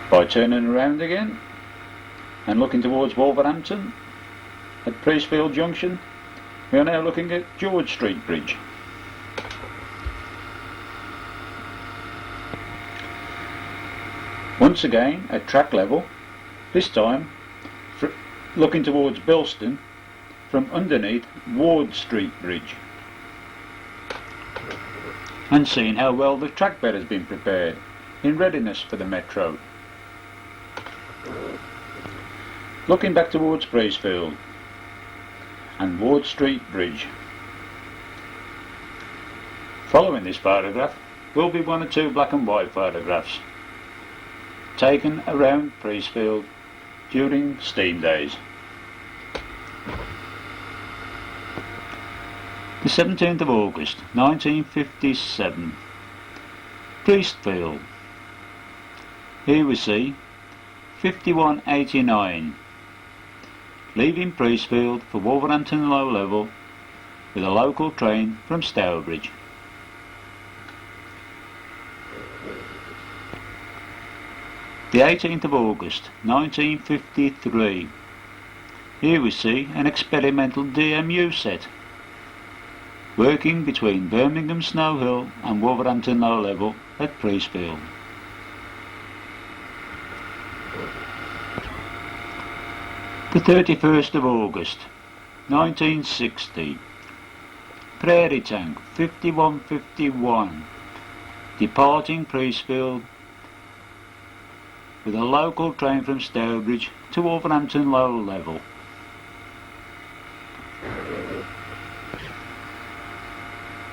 By turning around again and looking towards Wolverhampton at Priestfield Junction, we are now looking at George Street Bridge. Once again at track level, this time looking towards Bilston from underneath Ward Street Bridge, and seeing how well the track bed has been prepared in readiness for the Metro. Looking back towards Priestfield and Ward Street Bridge. Following this photograph will be one or two black and white photographs taken around Priestfield during steam days. The 17th of August 1957, Priestfield. Here we see 5189 leaving Priestfield for Wolverhampton Low Level with a local train from Stourbridge. The 18th of August 1953. Here we see an experimental DMU set working between Birmingham Snow Hill and Wolverhampton Low Level at Priestfield. The 31st of August 1960. Prairie Tank 5151 departing Priestfield with a local train from Stourbridge to Wolverhampton Low Level.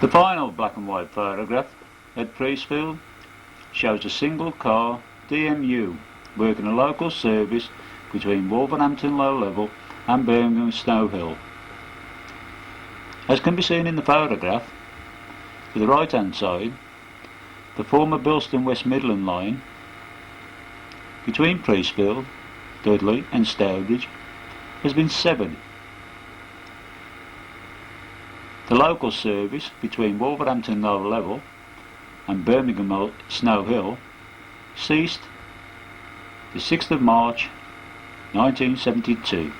The final black and white photograph at Priestfield shows a single car DMU working a local service between Wolverhampton Low Level and Birmingham Snow Hill. As can be seen in the photograph, to the right hand side, the former Bilston West Midland line between Priestfield, Dudley and Stourbridge has been severed. The local service between Wolverhampton Low Level and Birmingham Snow Hill ceased the 6th of March 1972.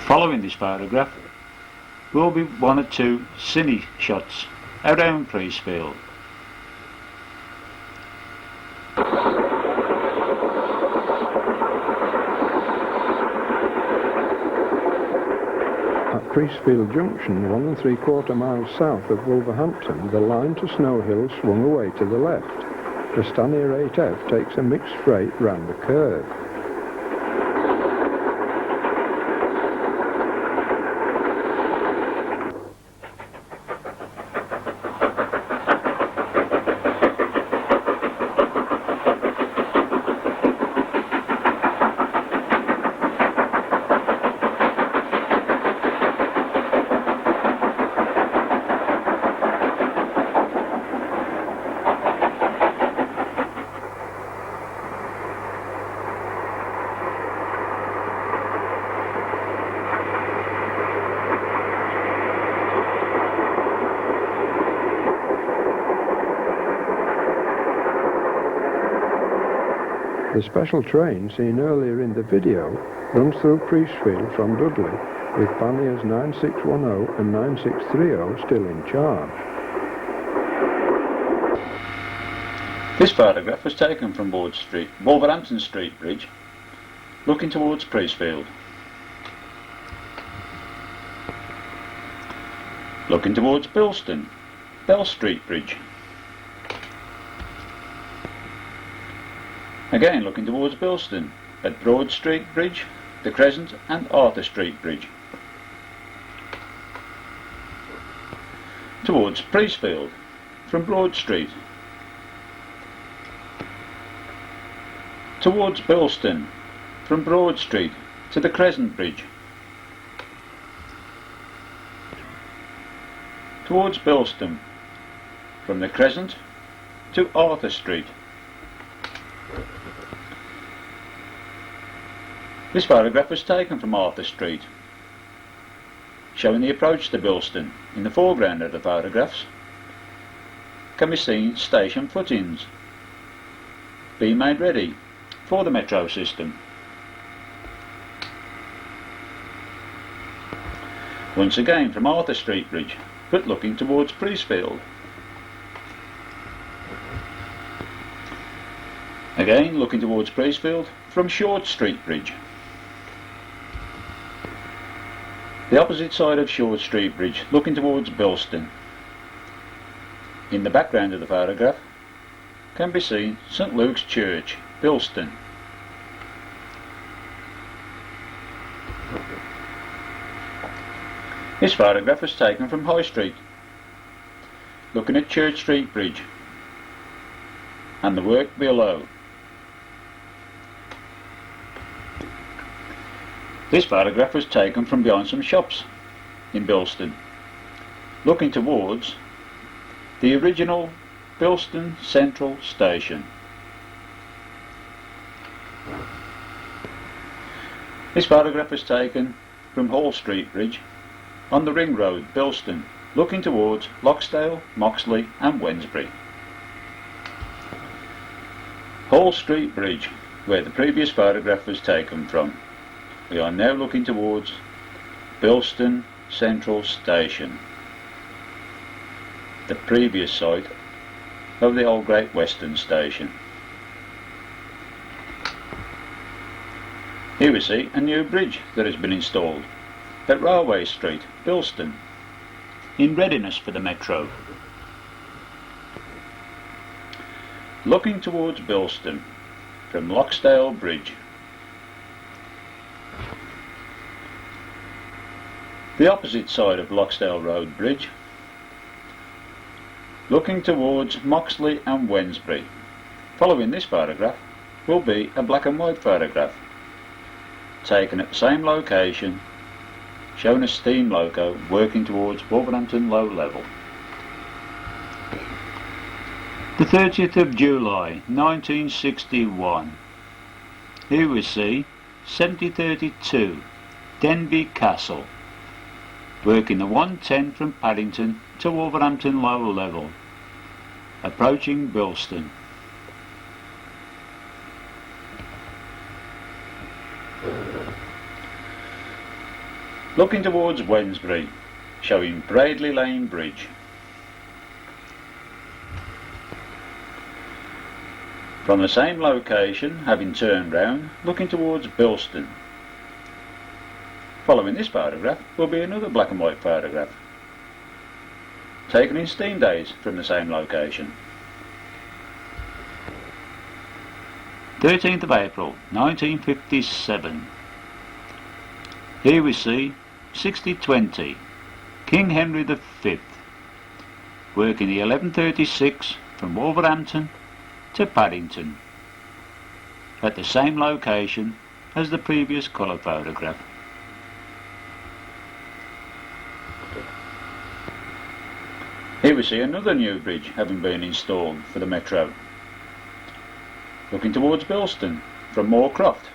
Following this photograph will be one or two cine shots around Priestfield. Priestfield Junction, 1 3/4 miles south of Wolverhampton, the line to Snow Hill swung away to the left. The Stanier 8F takes a mixed freight round the curve. The special train seen earlier in the video runs through Priestfield from Dudley, with panniers 9610 and 9630 still in charge. This photograph was taken from Wolverhampton Street Bridge, looking towards Priestfield. Looking towards Bilston, Bell Street Bridge. Again looking towards Bilston at Broad Street Bridge, the Crescent and Arthur Street Bridge. Towards Priestfield from Broad Street. Towards Bilston from Broad Street to the Crescent Bridge. Towards Bilston from the Crescent to Arthur Street. This photograph was taken from Arthur Street, showing the approach to Bilston. In the foreground of the photographs can be seen station footings being made ready for the metro system. Once again from Arthur Street Bridge, but looking towards Priestfield. Again looking towards Priestfield from Short Street Bridge. The opposite side of Short Street Bridge, looking towards Bilston. In the background of the photograph can be seen St Luke's Church, Bilston. This photograph was taken from High Street, looking at Church Street Bridge and the work below. This photograph was taken from behind some shops in Bilston, looking towards the original Bilston Central Station. This photograph was taken from Hall Street Bridge on the Ring Road, Bilston, looking towards Loxdale, Moxley and Wednesbury. Hall Street Bridge, where the previous photograph was taken from. We are now looking towards Bilston Central Station, the previous site of the old Great Western Station. Here we see a new bridge that has been installed at Railway Street, Bilston, in readiness for the metro. Looking towards Bilston from Loxdale Bridge. The opposite side of Loxdale Road Bridge, looking towards Moxley and Wednesbury. Following this photograph will be a black and white photograph taken at the same location, showing a steam loco working towards Wolverhampton Low Level. The 30th of July 1961. Here we see 7032 Denby Castle, working the 110 from Paddington to Wolverhampton Low Level, approaching Bilston. Looking towards Wednesbury, showing Bradley Lane Bridge. From the same location, having turned round, looking towards Bilston. Following this photograph will be another black and white photograph, taken in steam days from the same location. 13th of April 1957. Here we see 6020 King Henry V, working the 1136 from Wolverhampton to Paddington, at the same location as the previous colour photograph. Here we see another new bridge having been installed for the metro, looking towards Bilston from Moorcroft.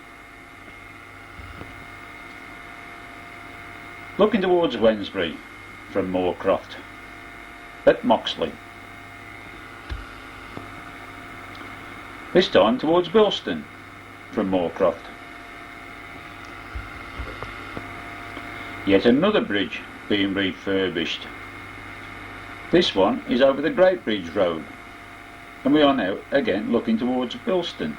Looking towards Wednesbury from Moorcroft at Moxley. This time towards Bilston from Moorcroft. Yet another bridge being refurbished. This one is over the Great Bridge Road, and we are now again looking towards Bilston.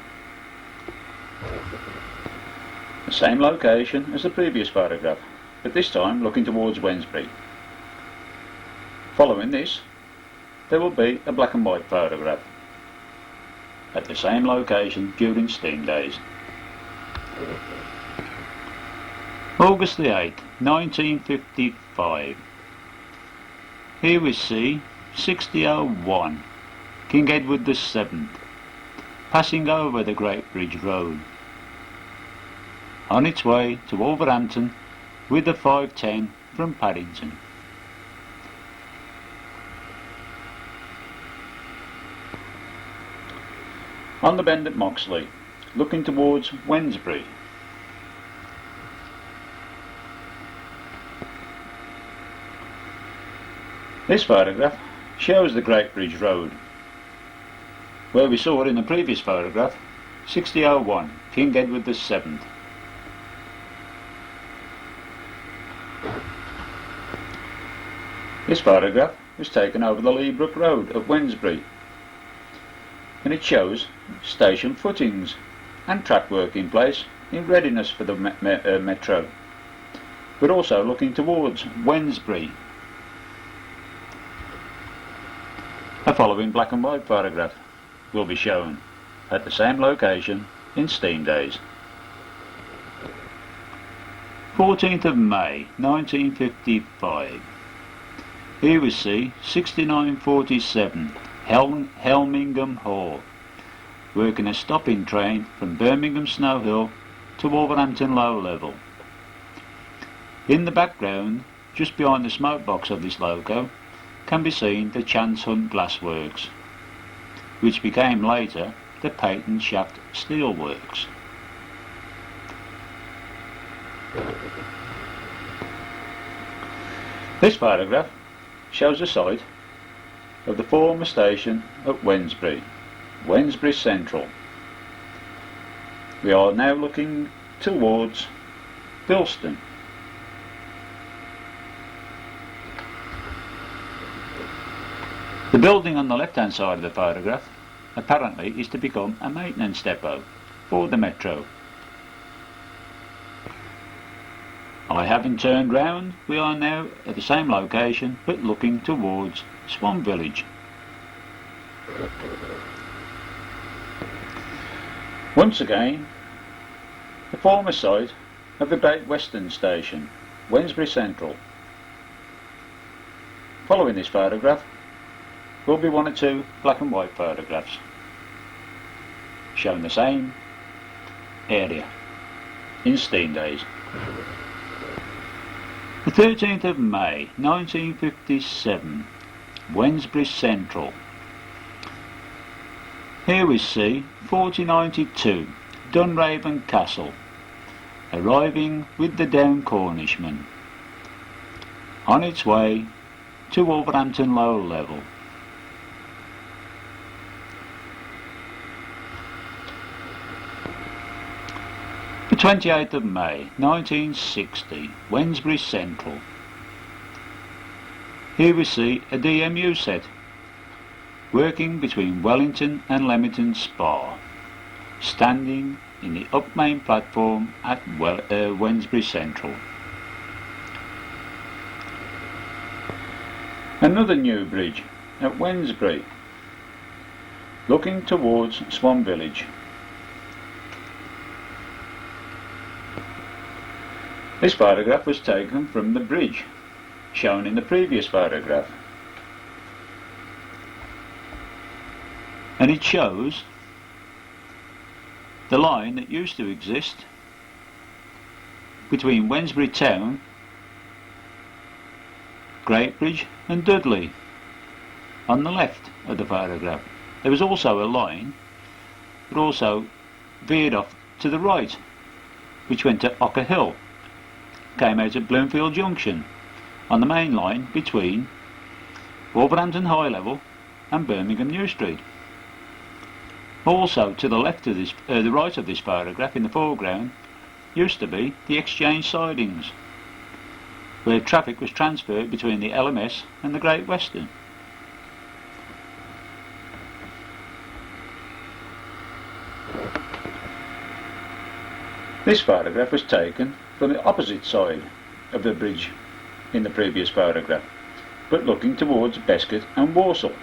The same location as the previous photograph, but this time looking towards Wednesbury. Following this, there will be a black and white photograph at the same location during steam days. August the 8th, 1955. Here we see 6001 King Edward VII passing over the Great Bridge Road, on its way to Wolverhampton with the 510 from Paddington. On the bend at Moxley, looking towards Wednesbury. This photograph shows the Great Bridge Road, where we saw in the previous photograph 6001 King Edward VII. This photograph was taken over the Leabrook Road at Wednesbury, and it shows station footings and track work in place in readiness for the metro, but also looking towards Wednesbury. A following black and white photograph will be shown at the same location in steam days. 14th of May 1955. Here we see 6947 Helmingham Hall, working a stopping train from Birmingham Snow Hill to Wolverhampton Low Level. In the background, just behind the smoke box of this loco, can be seen the Chance Hunt Glassworks, which became later the Peyton Shaft Steelworks. This photograph shows the site of the former station at Wednesbury, Wednesbury Central. We are now looking towards Bilston. The building on the left hand side of the photograph apparently is to become a maintenance depot for the metro. I haven't turned round, we are now at the same location but looking towards Swan Village. Once again, the former site of the Great Western Station, Wednesbury Central. Following this photograph will be one or two black and white photographs showing the same area in steam days. The 13th of May 1957, Wednesbury Central. Here we see 4092 Dunraven Castle, arriving with the Down Cornishman, on its way to Wolverhampton Low Level. The 28th of May 1960, Wednesbury Central. Here we see a DMU set working between Wellington and Leamington Spa, standing in the up main platform at Wednesbury Central. Another new bridge at Wednesbury, looking towards Swan Village. This photograph was taken from the bridge shown in the previous photograph, and it shows the line that used to exist between Wednesbury Town, Greatbridge and Dudley on the left of the photograph. There was also a line that also veered off to the right, which went to Ocker Hill, came out at Bloomfield Junction on the main line between Wolverhampton High Level and Birmingham New Street. Also to the left of this, the right of this photograph in the foreground used to be the Exchange sidings, where traffic was transferred between the LMS and the Great Western. This photograph was taken from the opposite side of the bridge in the previous photograph, but looking towards Bescot and Walsall.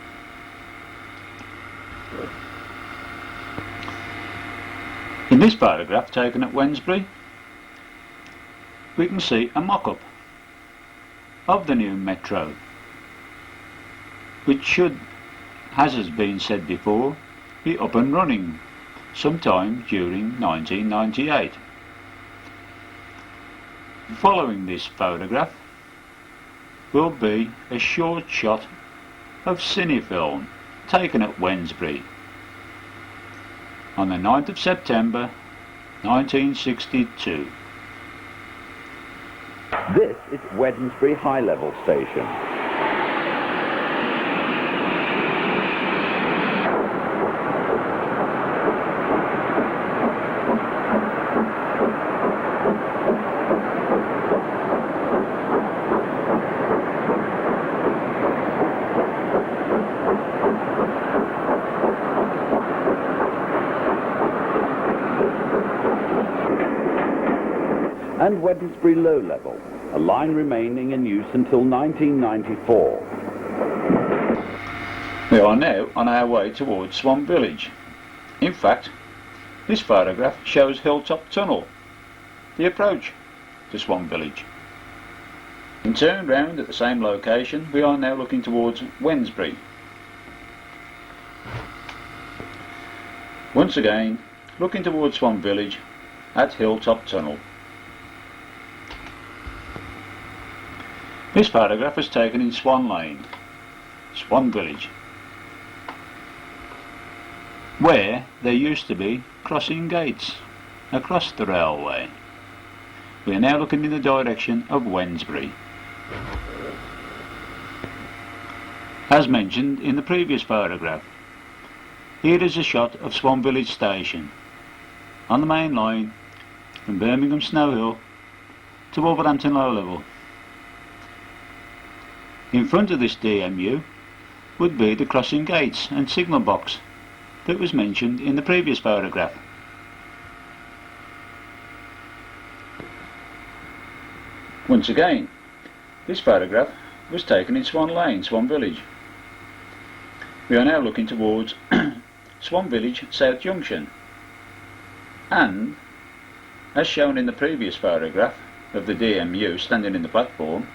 In this photograph taken at Wednesbury, we can see a mock-up of the new metro, which should, as has been said before, be up and running sometime during 1998. Following this photograph will be a short shot of cinefilm taken at Wednesbury on the 9th of September 1962. This is Wednesbury High Level Station. and Wednesbury Low Level, a line remaining in use until 1994. We are now on our way towards Swan Village. In fact, this photograph shows Hilltop Tunnel, the approach to Swan Village. And turned round at the same location, we are now looking towards Wednesbury. Once again, looking towards Swan Village at Hilltop Tunnel. This photograph was taken in Swan Lane, Swan Village, where there used to be crossing gates across the railway. We are now looking in the direction of Wednesbury. As mentioned in the previous photograph, here is a shot of Swan Village Station on the main line from Birmingham Snow Hill to Wolverhampton Low Level. In front of this DMU would be the crossing gates and signal box that was mentioned in the previous photograph. Once again, this photograph was taken in Swan Lane, Swan Village. We are now looking towards Swan Village South Junction, and as shown in the previous photograph of the DMU standing in the platform,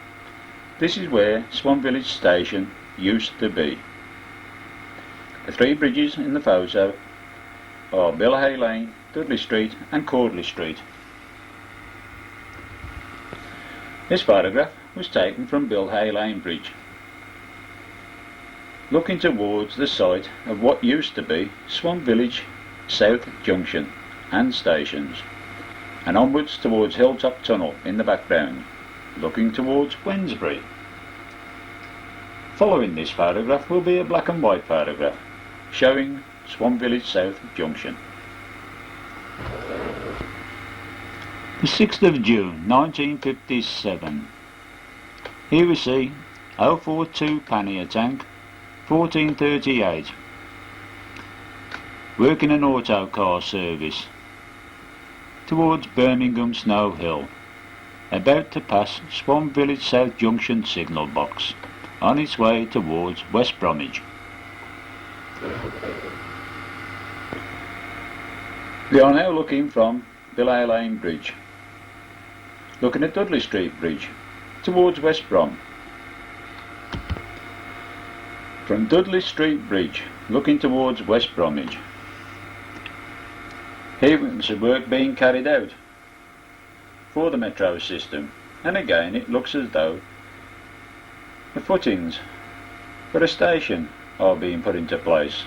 this is where Swan Village Station used to be. The three bridges in the photo are Bill Hay Lane, Dudley Street and Cordley Street. This photograph was taken from Bill Hay Lane Bridge, looking towards the site of what used to be Swan Village South Junction and stations, and onwards towards Hilltop Tunnel in the background, looking towards Wednesbury. Following this photograph will be a black and white photograph showing Swan Village South Junction. The 6th of June 1957. Here we see 042 pannier tank 1438 working an auto car service towards Birmingham Snow Hill, about to pass Swan Village South Junction signal box on its way towards West Bromwich. We are now looking from Billay Lane Bridge, looking at Dudley Street Bridge towards West Brom. From Dudley Street Bridge looking towards West Bromwich. Here we can see work being carried out for the metro system, and again it looks as though the footings for a station are being put into place.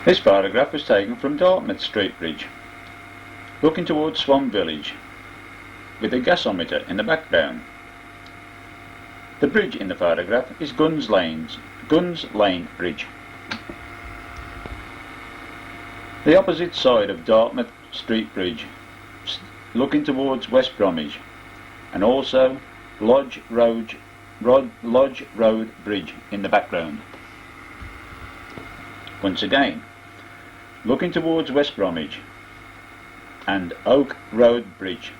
This photograph was taken from Dartmouth Street Bridge, looking towards Swan Village, with a gasometer in the background. The bridge in the photograph is Guns Lane Bridge. The opposite side of Dartmouth Street Bridge, looking towards West Bromwich, and also Lodge Road Bridge in the background. Once again, looking towards West Bromwich and Oak Road Bridge.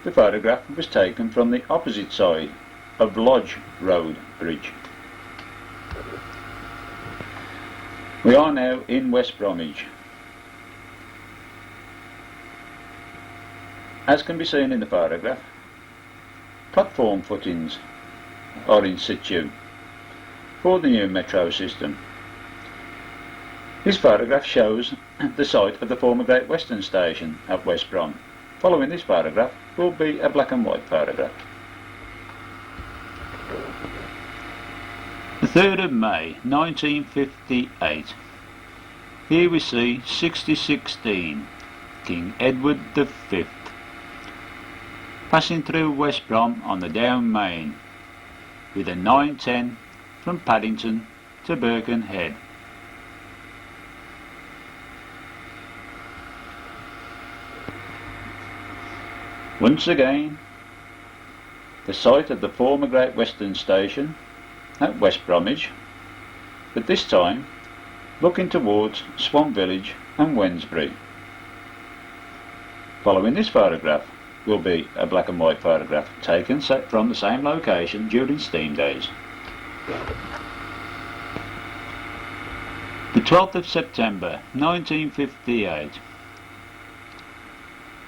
The photograph was taken from the opposite side of Lodge Road Bridge. We are now in West Bromwich. As can be seen in the photograph, platform footings are in situ for the new metro system. This photograph shows the site of the former Great Western Station at West Brom. Following this photograph will be a black and white photograph. The 3rd of May 1958. Here we see 6016 King Edward V passing through West Brom on the down main with a 910 from Paddington to Birkenhead. Once again, the site of the former Great Western Station at West Bromwich, but this time looking towards Swan Village and Wednesbury. Following this photograph will be a black and white photograph taken from the same location during steam days. The 12th of September 1958,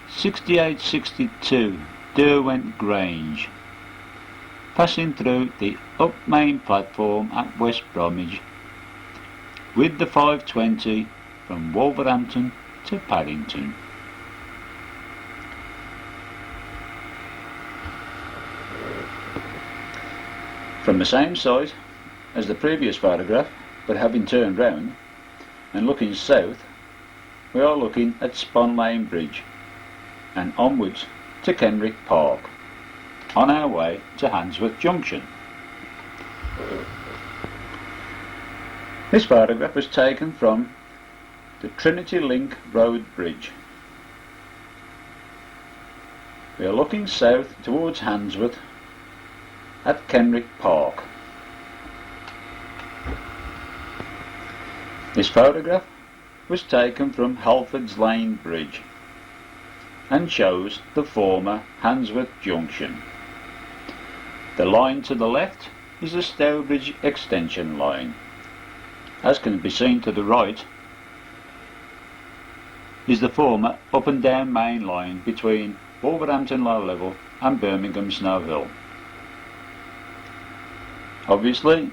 6862 Derwent Grange, passing through the up main platform at West Bromwich with the 520 from Wolverhampton to Paddington. From the same site as the previous photograph, but having turned round and looking south, we are looking at Spon Lane Bridge and onwards to Kenrick Park, on our way to Handsworth Junction. This photograph was taken from the Trinity Link Road Bridge. We are looking south towards Handsworth at Kenrick Park. This photograph was taken from Halfords Lane Bridge and shows the former Handsworth Junction. The line to the left is the Stourbridge extension line. As can be seen to the right is the former up and down main line between Wolverhampton Low Level and Birmingham Snow Hill. Obviously,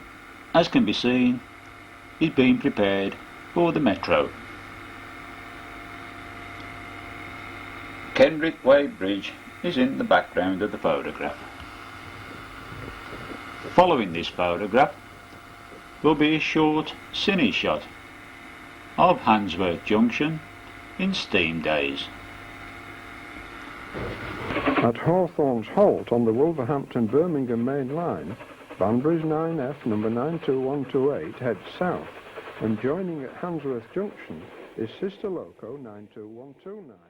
as can be seen, is being prepared for the Metro. Kenrick Way Bridge is in the background of the photograph. Following this photograph will be a short cine shot of Handsworth Junction in steam days. At Hawthorns Halt on the Wolverhampton-Birmingham main line, Banbury's 9F number 92128 heads south, and joining at Handsworth Junction is sister loco 92129.